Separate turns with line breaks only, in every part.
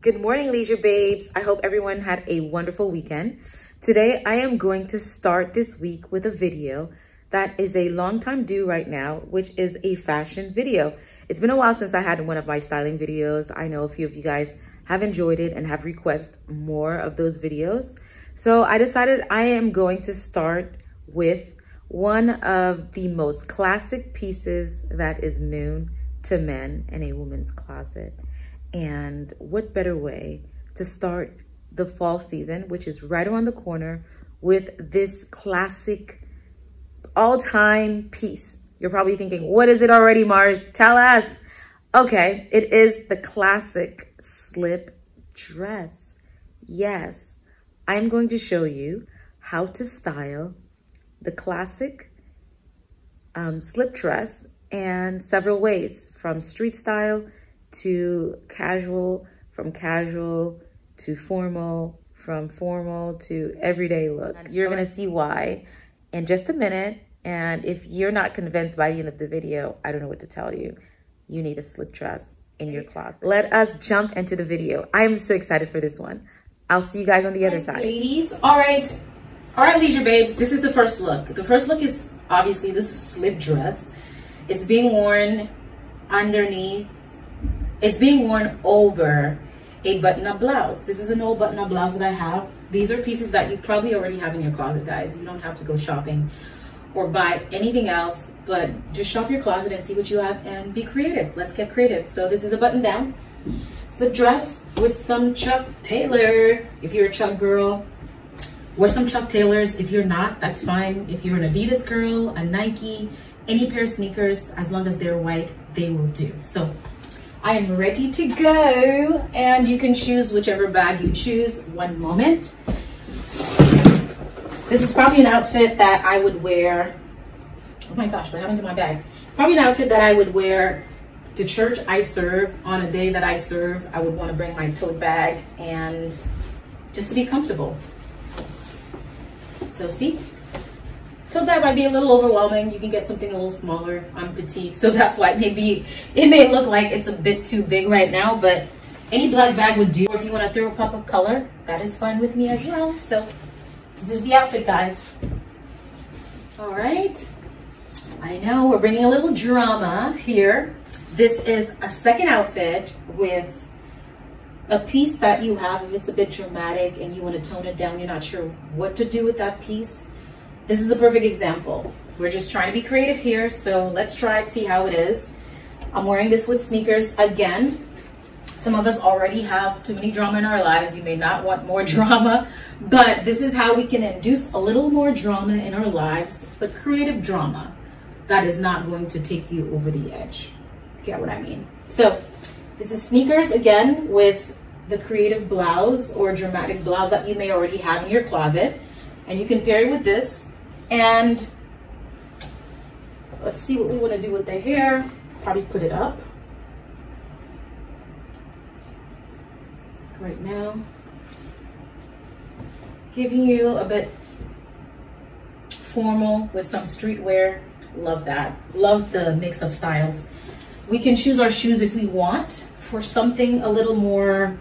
Good morning, Leisure Babes. I hope everyone had a wonderful weekend. Today, I am going to start this week with a video that is a long time due right now, which is a fashion video. It's been a while since I had one of my styling videos. I know a few of you guys have enjoyed it and have requested more of those videos. So I decided I am going to start with one of the most classic pieces that is known to men in a woman's closet. And what better way to start the fall season, which is right around the corner, with this classic all-time piece. You're probably thinking, what is it already, Mars? Tell us. Okay, it is the classic slip dress. Yes, I'm going to show you how to style the classic slip dress and several ways, from street style to casual, from casual to formal, from formal to everyday look. You're gonna see why in just a minute. And if you're not convinced by the end of the video, I don't know what to tell you. You need a slip dress in your closet. Let us jump into the video. I'm so excited for this one. I'll see you guys on the other side.
Ladies, all right, Leisure Babes, this is the first look. The first look is obviously this slip dress. It's being worn underneath. It's being worn over a button-up blouse. This is an old button-up blouse that I have. These are pieces that you probably already have in your closet, guys. You don't have to go shopping or buy anything else, but just shop your closet and see what you have and be creative. Let's get creative. So this is a button-down slip dress with some Chuck Taylor. If you're a Chuck girl, wear some Chuck Taylors. If you're not, that's fine. If you're an Adidas girl, a Nike, any pair of sneakers, as long as they're white, they will do. So I am ready to go, and you can choose whichever bag you choose. One moment. This is probably an outfit that I would wear. Oh my gosh, what happened to my bag? Probably an outfit that I would wear to church I serve. On a day that I serve, I would want to bring my tote bag and just to be comfortable. So see? So that might be a little overwhelming. You can get something a little smaller. I'm petite, so that's why it may look like it's a bit too big right now, but any black bag would do. Or if you want to throw a pop of color, that is fine with me as well. So this is the outfit, guys. All right. I know we're bringing a little drama here. This is a second outfit with a piece that you have. If it's a bit dramatic and you want to tone it down, you're not sure what to do with that piece, this is a perfect example. We're just trying to be creative here, so let's try and see how it is. I'm wearing this with sneakers again. Some of us already have too many drama in our lives. You may not want more drama, but this is how we can induce a little more drama in our lives, but creative drama that is not going to take you over the edge. Get what I mean? So this is sneakers again with the creative blouse or dramatic blouse that you may already have in your closet, and you can pair it with this. And let's see what we want to do with the hair. Probably put it up right now, giving you a bit formal with some streetwear. Love that. Love the mix of styles. We can choose our shoes if we want for something a little more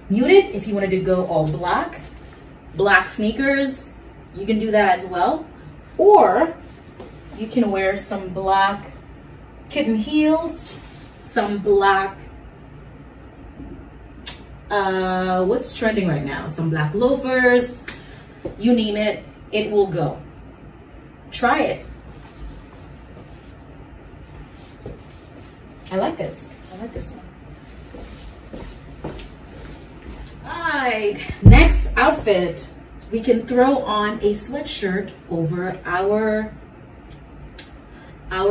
muted. If you wanted to go all black sneakers, you can do that as well. Or you can wear some black kitten heels, some black, what's trending right now? Some black loafers, you name it, it will go. Try it. I like this. I like this one. All right, next outfit. We can throw on a sweatshirt over our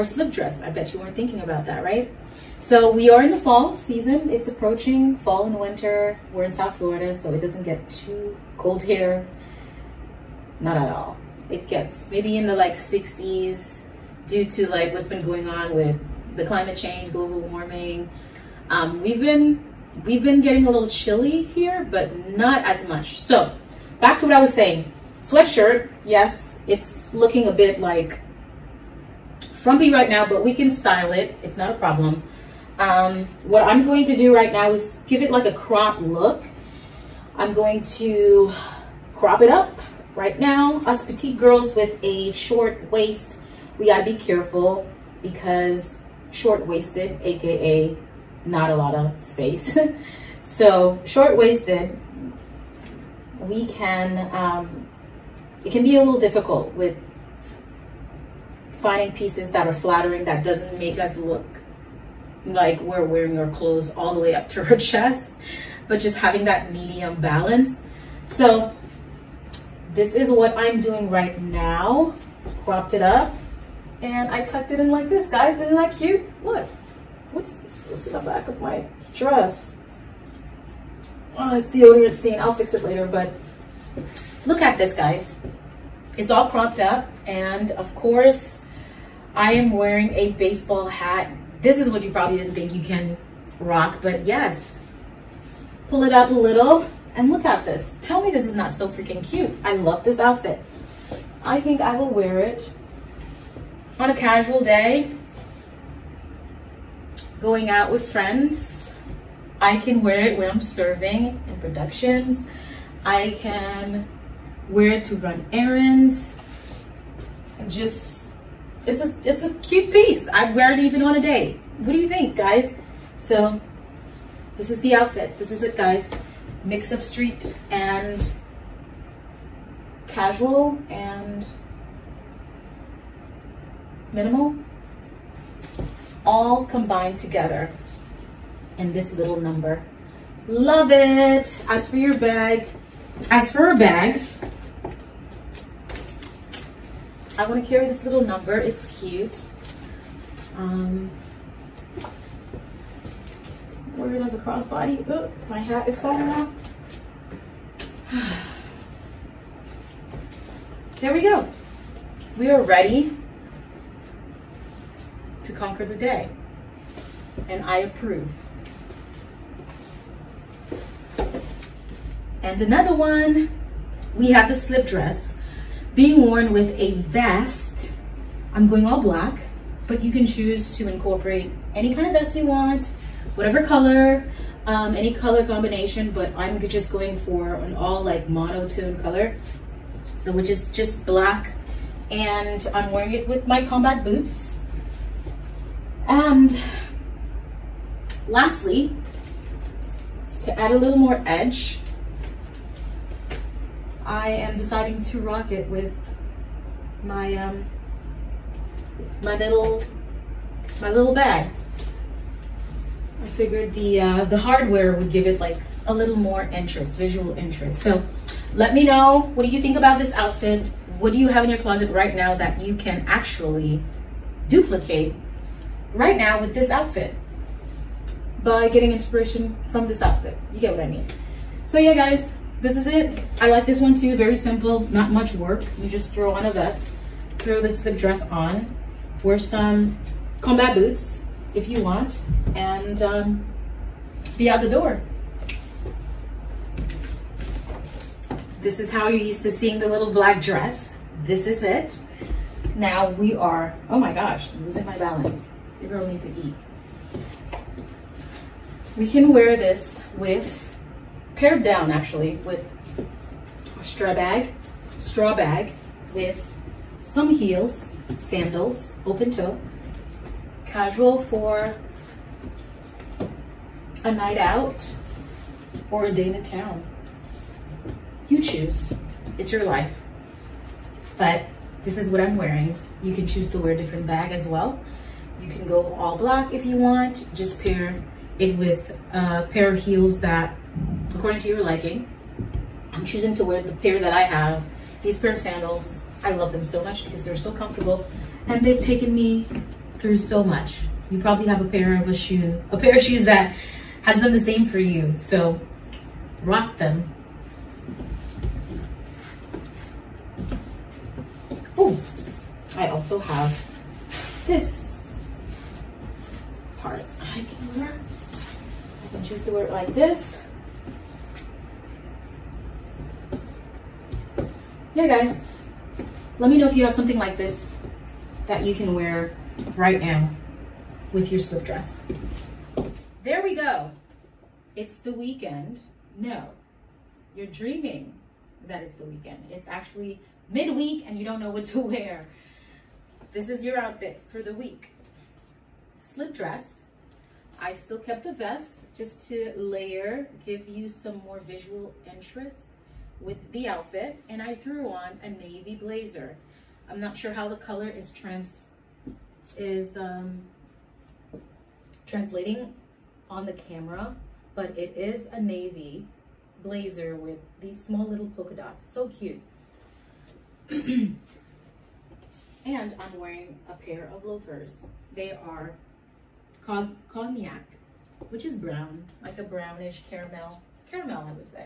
slip dress. I bet you weren't thinking about that, right? So we are in the fall season. It's approaching fall and winter. We're in South Florida, so it doesn't get too cold here. Not at all. It gets maybe in the like 60s due to like what's been going on with the climate change, global warming. We've been getting a little chilly here, but not as much. So back to what I was saying. Sweatshirt, yes, it's looking a bit like frumpy right now, but we can style it. It's not a problem. What I'm going to do right now is give it like a crop look. I'm going to crop it up. Right now, us petite girls with a short waist, we gotta be careful because short-waisted, aka not a lot of space. So short-waisted, we can, it can be a little difficult with finding pieces that are flattering, that doesn't make us look like we're wearing our clothes all the way up to our chest, but just having that medium balance. So this is what I'm doing right now. Cropped it up and I tucked it in like this, guys. Isn't that cute? Look, what's in the back of my dress? Oh, it's deodorant stain. I'll fix it later, but look at this, guys. It's all cropped up, and of course I am wearing a baseball hat. This is what you probably didn't think you can rock, but yes. Pull it up a little and look at this. Tell me this is not so freaking cute. I love this outfit. I think I will wear it on a casual day, going out with friends. I can wear it when I'm serving in productions. I can wear it to run errands. Just, it's a cute piece. I'd wear it even on a date. What do you think, guys? So this is the outfit. This is it, guys. Mix of street and casual and minimal, all combined together in this little number. Love it. As for your bag, as for our bags, I want to carry this little number. It's cute. Wear it as a crossbody. Oh, my hat is falling off. There we go. We are ready to conquer the day, and I approve. And another one, we have the slip dress being worn with a vest. I'm going all black, but you can choose to incorporate any kind of vest you want, whatever color, any color combination, but I'm just going for an all like monotone color. So which is just black, and I'm wearing it with my combat boots. And lastly, to add a little more edge, I am deciding to rock it with my my little bag. I figured the hardware would give it like a little more interest, visual interest. So let me know, what do you think about this outfit? What do you have in your closet right now that you can actually duplicate right now with this outfit by getting inspiration from this outfit? You get what I mean? So yeah, guys, this is it. I like this one too. Very simple, not much work. You just throw on a vest, throw this slip dress on, wear some combat boots if you want, and be out the door. This is how you're used to seeing the little black dress. This is it. Now we are, oh my gosh, I'm losing my balance. Your girl needs to eat. We can wear this with, paired down actually, with a straw bag with some heels, sandals, open toe, casual for a night out or a day in town. You choose, it's your life. But this is what I'm wearing. You can choose to wear a different bag as well. You can go all black if you want. Just pair it with a pair of heels that, according to your liking. I'm choosing to wear the pair that I have. These pair of sandals, I love them so much because they're so comfortable and they've taken me through so much. You probably have a pair of shoes that has done the same for you. So rock them. Oh, I also have this part I can wear. I can choose to wear it like this. Yeah, guys, let me know if you have something like this that you can wear right now with your slip dress. there we go. It's the weekend. No, you're dreaming that it's the weekend. It's actually midweek and you don't know what to wear. This is your outfit for the week. Slip dress. I still kept the vest just to layer, give you some more visual interest with the outfit. And I threw on a navy blazer. I'm not sure how the color is translating on the camera, but it is a navy blazer with these small little polka dots. So cute. And I'm wearing a pair of loafers. They are cognac, which is brown, like a brownish caramel, I would say.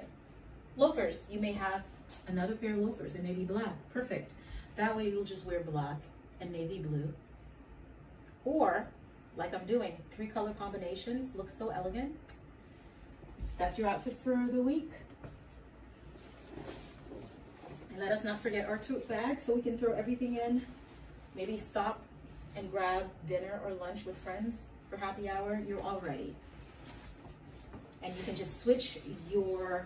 Loafers, you may have another pair of loafers. It may be black. Perfect. That way you'll just wear black and navy blue. Or, like I'm doing, 3 color combinations. Looks so elegant. That's your outfit for the week. And let us not forget our tote bag so we can throw everything in. Maybe stop and grab dinner or lunch with friends for happy hour. You're all ready. And you can just switch your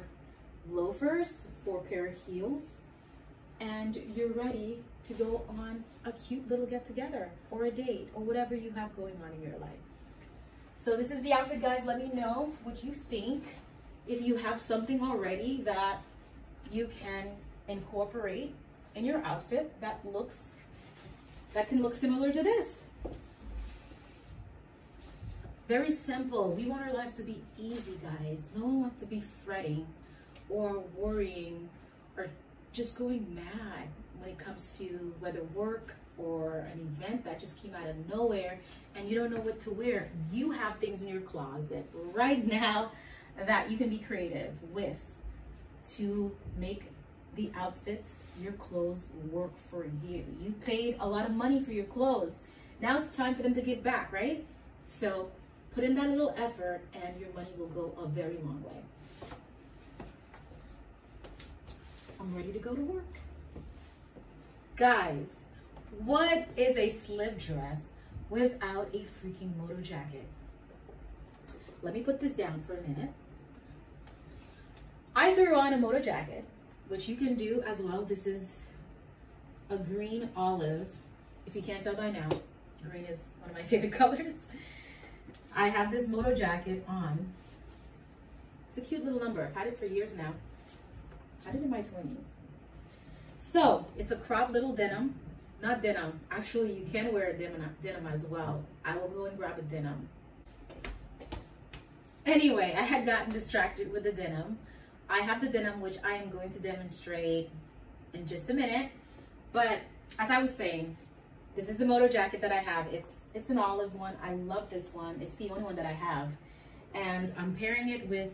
loafers for a pair of heels and you're ready to go on a cute little get-together or a date or whatever you have going on in your life. So this is the outfit, guys. Let me know what you think. If you have something already that you can incorporate in your outfit that can look similar to this. Very simple. We want our lives to be easy, guys. No one wants to be fretting or worrying or just going mad when it comes to whether work or an event that just came out of nowhere and you don't know what to wear. You have things in your closet right now that you can be creative with to make the outfits, your clothes work for you. You paid a lot of money for your clothes. Now it's time for them to give back, right? So put in that little effort and your money will go a very long way. I'm ready to go to work. Guys, what is a slip dress without a freaking moto jacket? Let me put this down for a minute. I threw on a moto jacket, which you can do as well. This is a green olive. If you can't tell by now, green is one of my favorite colors. I have this moto jacket on. It's a cute little number. I've had it for years now. I did it in my 20s. So it's a crop little denim, not denim. Actually, you can wear a denim as well. I will go and grab a denim. Anyway, I had gotten distracted with the denim. I have the denim, which I am going to demonstrate in just a minute. But as I was saying, this is the moto jacket that I have. It's an olive one. I love this one. It's the only one that I have. And I'm pairing it with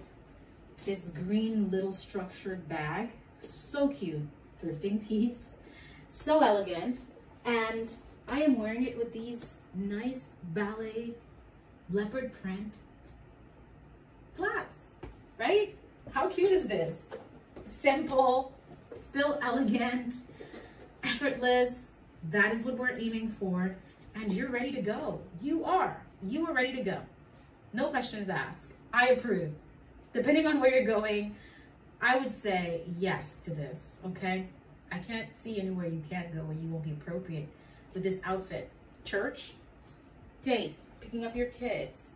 this green little structured bag. So cute. Thrifting piece. So elegant. And I am wearing it with these nice ballet leopard print flats. Right? How cute is this? Simple, still elegant, effortless. That is what we're aiming for. And you're ready to go. You are ready to go. No questions asked. I approve. Depending on where you're going, I would say yes to this, okay? I can't see anywhere you can't go where you won't be appropriate with this outfit. Church, date, picking up your kids,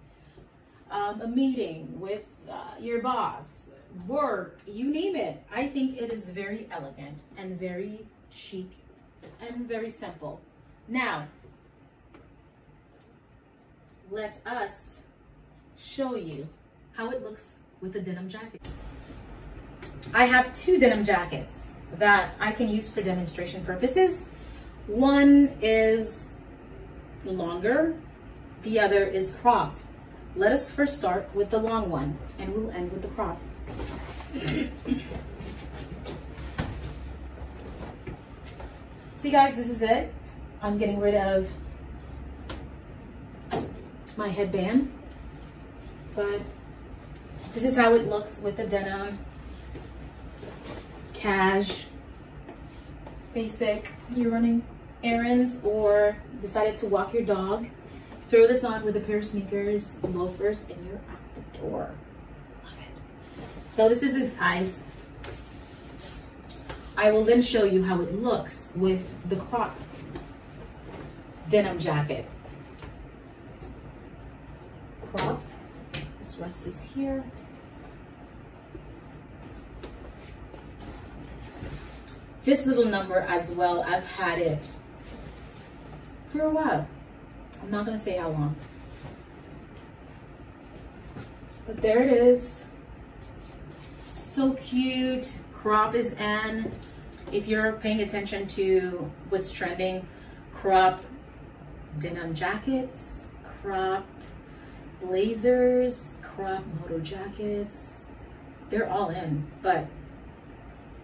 a meeting with your boss, work, you name it. I think it is very elegant and very chic and very simple. Now, let us show you how it looks with a denim jacket. I have 2 denim jackets that I can use for demonstration purposes. One is longer, the other is cropped. Let us first start with the long one and we'll end with the crop. See guys, this is it. I'm getting rid of my headband, but this is how it looks with the denim. Cash, basic. You're running errands or decided to walk your dog. Throw this on with a pair of sneakers, loafers, and you're out the door. Love it. So this is it, guys. I will then show you how it looks with the crop denim jacket. Crop. Let's rest this here. This little number as well, I've had it for a while. I'm not gonna say how long. But there it is. So cute. Crop is in. If you're paying attention to what's trending, cropped denim jackets, cropped blazers, cropped moto jackets, they're all in. But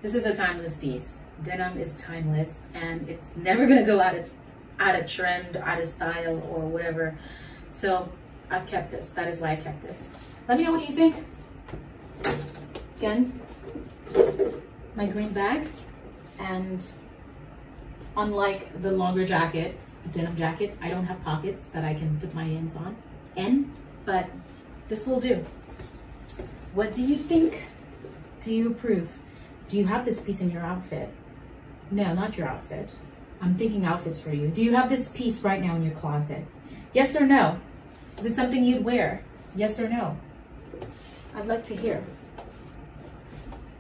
this is a timeless piece. Denim is timeless, and it's never gonna go out of trend, out of style, or whatever. So I've kept this. That is why I kept this. Let me know what you think. Again, my green bag, and unlike the longer jacket, denim jacket, I don't have pockets that I can put my hands on, but this will do. What do you think? Do you approve? Do you have this piece in your outfit? No, not your outfit. I'm thinking outfits for you. Do you have this piece right now in your closet? Yes or no? Is it something you'd wear? Yes or no? I'd like to hear.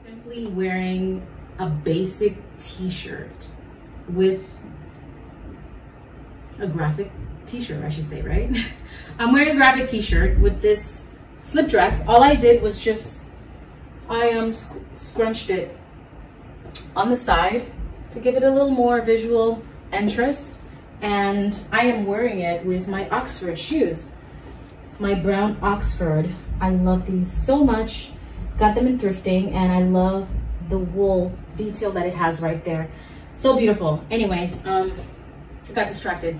Simply wearing a basic t-shirt with a graphic t-shirt, I should say, right? I'm wearing a graphic t-shirt with this slip dress. All I did was just, I scrunched it on the side to give it a little more visual interest, and I am wearing it with my Oxford shoes, my brown Oxford. I love these so much. Got them in thrifting, and I love the wool detail that it has right there. So beautiful. Anyways, I got distracted.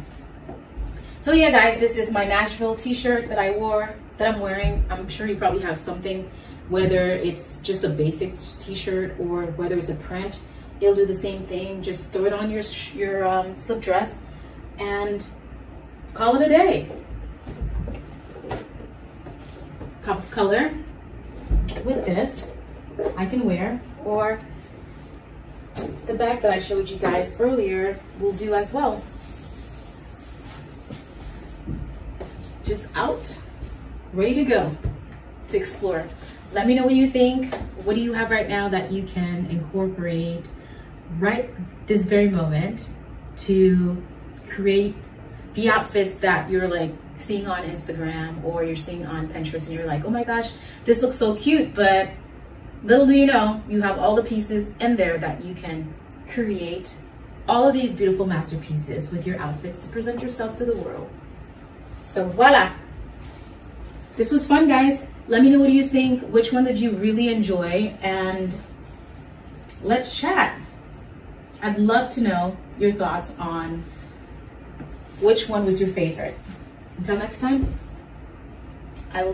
So yeah, guys, this is my Nashville t-shirt that I wore, that I'm wearing. I'm sure you probably have something, whether it's just a basic t-shirt or whether it's a print. It'll do the same thing. Just throw it on your slip dress and call it a day. Pop of color with this I can wear, or the bag that I showed you guys earlier will do as well. Just out, ready to go to explore. Let me know what you think. What do you have right now that you can incorporate right this very moment to create the outfits that you're like seeing on Instagram or you're seeing on Pinterest, and you're like, oh my gosh, this looks so cute, but little do you know, you have all the pieces in there that you can create all of these beautiful masterpieces with your outfits to present yourself to the world. So voila. This was fun, guys. Let me know what you think. Which one did you really enjoy? And let's chat. I'd love to know your thoughts on which one was your favorite. Until next time, I will see you.